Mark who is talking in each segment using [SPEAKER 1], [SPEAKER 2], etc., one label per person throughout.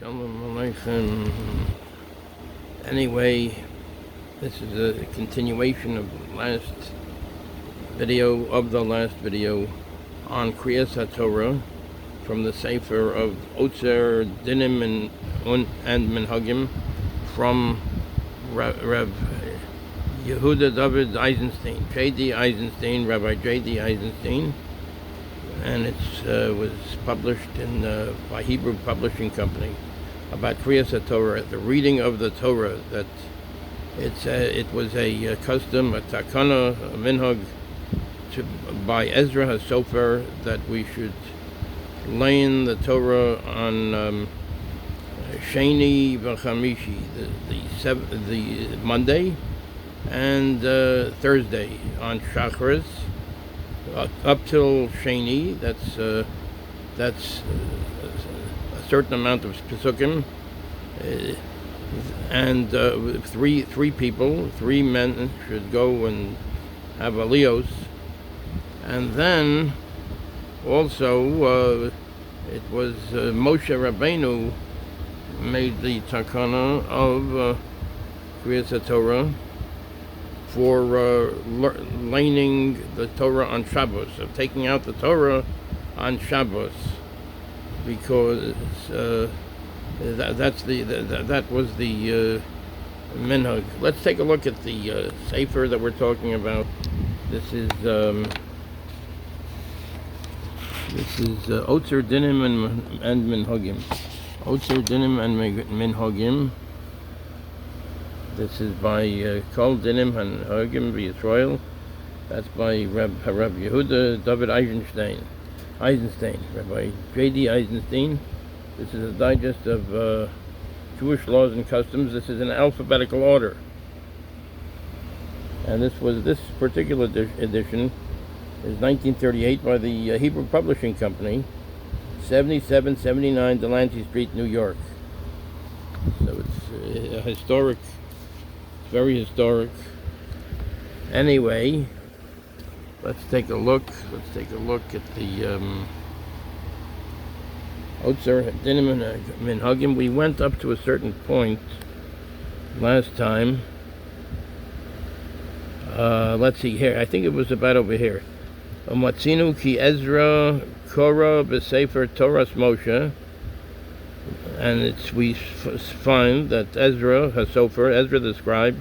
[SPEAKER 1] Shalom Aleichem. Anyway, this is a continuation of the last video on Krias Hatorah from the Sefer of Ozar Dinim and Minhagim from Rav J.DEisenstein, J.DEisenstein, Rabbi J.DEisenstein, and it was published by Hebrew Publishing Company about Krias Hatorah, the reading of the Torah. That it was a custom, a takana, a minhag, by Ezra HaSofer, that we should learn the Torah on Sheni v'Chamishi, the Monday, and Thursday on Shacharis, up till Sheni. That's a certain amount of pesukim, and three men should go and have aliyos, and then also it was Moshe Rabbeinu made the takana of Krias Hatorah for learning the Torah on Shabbos, of taking out the Torah on Shabbos, because that was the minhag. Let's take a look at the sefer that we're talking about. This is Ozar Dinim and Minhagim. Ozar Dinim and Minhagim. This is by Kol Dinim and Minhagim v'Yisrael. That's by Rav J.DEisenstein. Rabbi J.DEisenstein. This is a digest of Jewish laws and customs. This is in alphabetical order. And this particular edition is 1938 by the Hebrew Publishing Company, 7779 Delancey Street, New York. So it's historic, very historic. Anyway, let's take a look at the Ozar Dinim and Minhagim. We went up to a certain point last time. Let's see here. I think it was about over here. Matzinu ki Ezra Korah b'Sefer Torah Moshe, and we find that Ezra HaSofer, Ezra the scribe,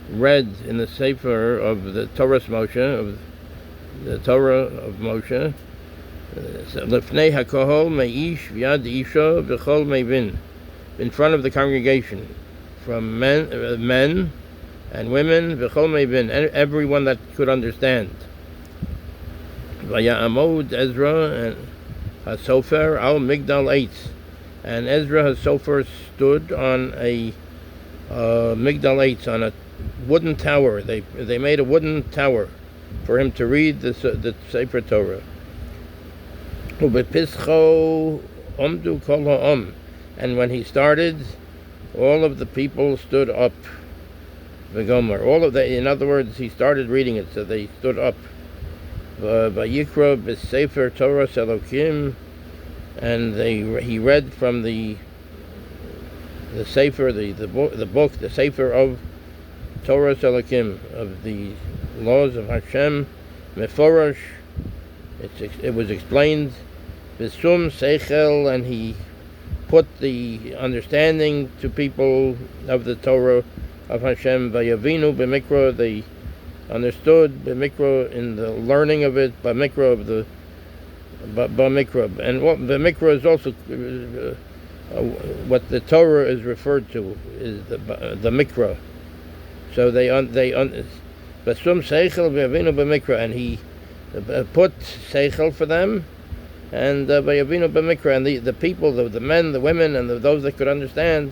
[SPEAKER 1] read in the Sefer of the Torah Moshe, of the Torah of Moshe, Lefnei HaKohol Me'ish V'yad Isha V'chol Me'vin, in front of the congregation, from men and women, V'chol Me'vin, everyone that could understand. Vaya'amod Ezra and HaSofer al Migdal Eitz, and Ezra HaSofer stood on a Migdal Eitz, on a wooden tower. They made a wooden tower for him to read the Sefer Torah. Ubepischo omdu kol ha'om, and when he started, all of the people stood up. V'gomer, in other words, he started reading it, so they stood up. Vayikra b'Sefer Torah Elokim, and he read from the Sefer, the book, the Sefer of Torah Elokim, of the laws of Hashem, Meforosh. It was explained, V'sum Seichel, and he put the understanding to people of the Torah of Hashem. Vayavinu b'mikra, they understood b'mikra in the learning of it, b'mikra of the b'mikra, and what b'mikra is also what the Torah is referred to, is the mikra. So they b'sum seichel v'yavinu b'mikra, and he put seichel for them, and v'yavinu b'mikra, and the people, the men, the women, and those that could understand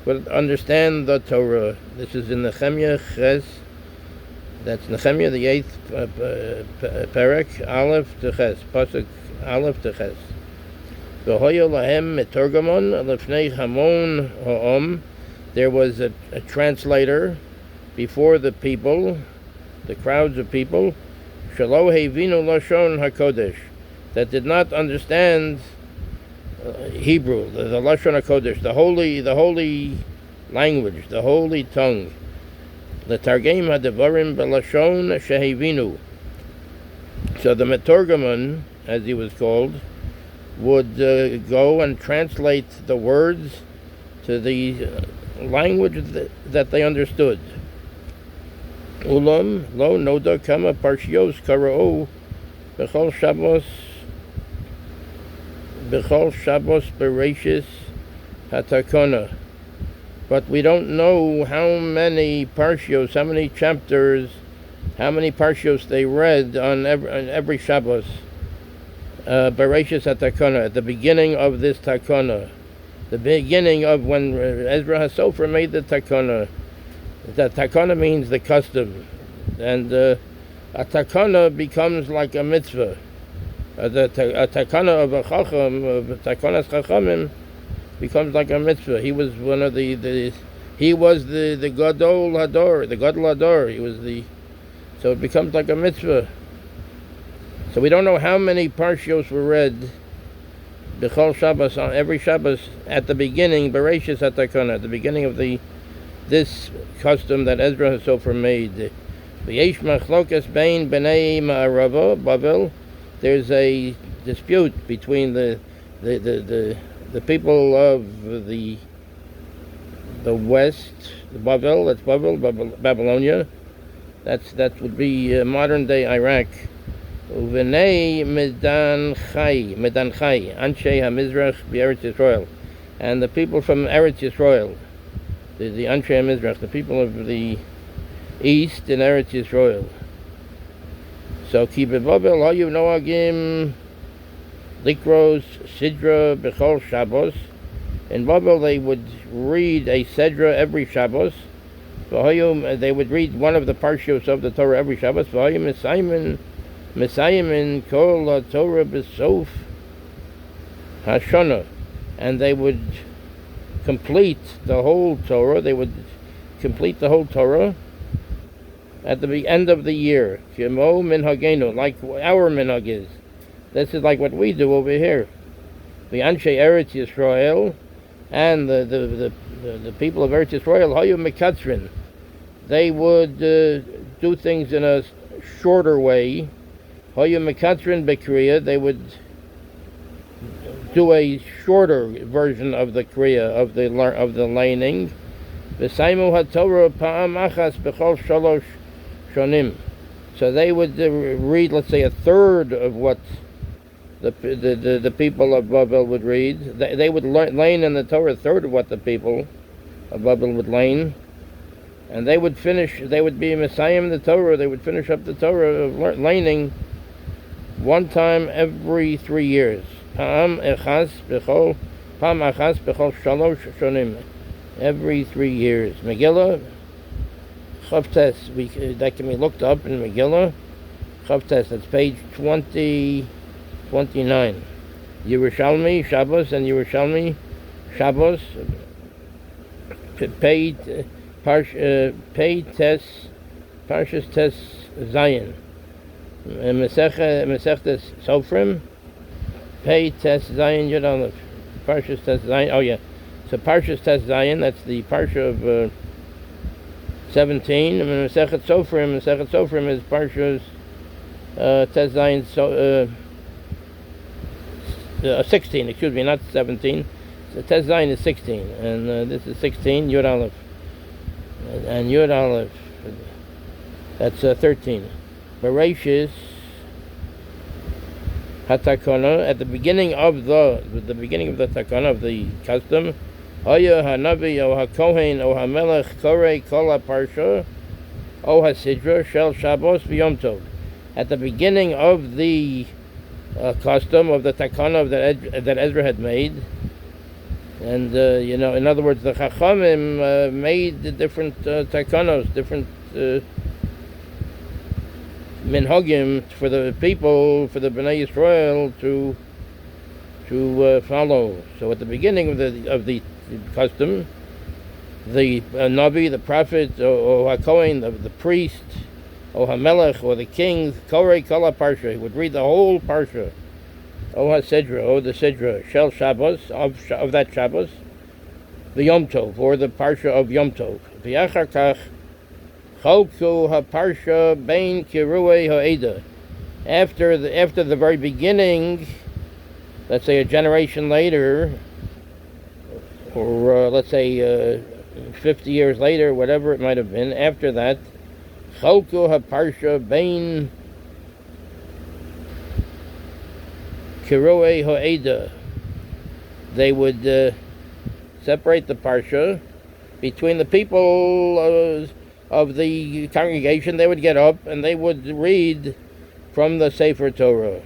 [SPEAKER 1] would understand the Torah. This is in Nehemiah Ches. That's Nehemiah, the 8th Perek, Aleph to Ches, Pasuk Aleph to Ches. V'hoya lahem metorgamon lefnei hamon ha'om. There was a translator before the people, the crowds of people, shelo hevinu lashon hakodesh, that did not understand Hebrew, the Lashon HaKodesh, the holy language, the holy tongue. The Targim HaDevarim B'Lashon Shehevinu. So the Metorgaman, as he was called, would go and translate the words to the language that they understood. Ulam lo noda kama parshios kara'o b'chol Shabbos bereshis hatakona. But we don't know how many parshios, how many chapters, how many parshios they read on every Shabbos. Bereshis hatakona, at the beginning of this takona, the beginning of when Ezra HaSofer made the takona. The takana means the custom, and a takana becomes like a mitzvah. A takana of a chacham, of takanas chachamim, becomes like a mitzvah. He was one of the gadol hador, the gadol hador. So it becomes like a mitzvah. So we don't know how many parshios were read b'chol Shabbos, on every Shabbos, at the beginning, bereshis hatakana, at the beginning of this custom that Ezra HaSofer made. V'yesh machlokas bein b'nei ma'arava Bavel. There's a dispute between the people of the west, the Babylonia. That would be modern day Iraq. Uvenei Medan Chai, Anshe HaMizrach B'Eretz Yisrael, and the people from Eretz Yisrael, the Anshe HaMizrach, the people of the east in Eretz Yisrael. So Ki B'Bavel Hayu Noagim Likros Sidra B'Chol Shabbos. In Babel they would read a Sedra every Shabbos. They would read one of the parshios of the Torah every Shabbos. Mesayim Kol Torah B'Sof Hashana, and they would complete the whole Torah. They would complete the whole Torah at the end of the year. Shemo Minhagenu, like our minhag is. This is like what we do over here. The Anshe Eretz Yisrael and the people of Eretz Yisrael, Hayu Mekatzrin, they would do things in a shorter way. Hayu Mekatzrin Bekriya, they would do a shorter version of the Kriya, of the laning. V'saimu Hatorah Pa'am Achas B'chol Shalosh Shonim. So they would read, let's say, a third of what the people of Babel would read. They would lane in the Torah a third of what the people of Babel would lane. And they would finish, they would be Messiah in the Torah, they would finish up the Torah of laning one time every 3 years. Pa'am achas b'chol shalosh shonim. Every 3 years. Megillah, Chavtes, that can be looked up in Megillah. Chavtes, that's page 29. Yerushalmi, Shabbos, and Yerushalmi, Shabbos, Parshas Tes Zayin. Mesechtes Sofrim, Pei Tes Zayin Yud Aleph. Parshas Tes Zayin, oh yeah. So Parshas Tes Zayin, that's the Parsha of 17. And Mesechet Sofrim is Parshas Tes Zayin 16, excuse me, not 17. So Tes Zayin is 16, and this is 16, Yud Aleph. And Yud Aleph, that's 13. Bereshis Hatakana, at the beginning of the Takana, of the custom, Haya Hanavi O HaKohen O HaMelech Korei Kol HaParsha O HaSidra Shel Shabbos V'Yom Tov. At the beginning of the custom of the Takana that Ezra had made, and in other words, the Chachamim made the different Takanos, different minhagim for the people, for the Bnei Yisrael to follow. So at the beginning of the custom, the Navi, the prophet, or HaKohen, the priest, or HaMelech, or the king, Korei Kol HaParsha, he would read the whole Parsha. O HaSidra, O the Sidra, Shel Shabbos, of that Shabbos, the Yom Tov, or the Parsha of Yom Tov. V'yachar kach, Cholku HaParsha Bein Kiruei HaEda. After the very beginning, let's say a generation later, or let's say 50 years later, whatever it might have been, after that, Cholku HaParsha Bein Kiruei HaEda. They would separate the Parsha between the people of the congregation. They would get up and they would read from the Sefer Torah.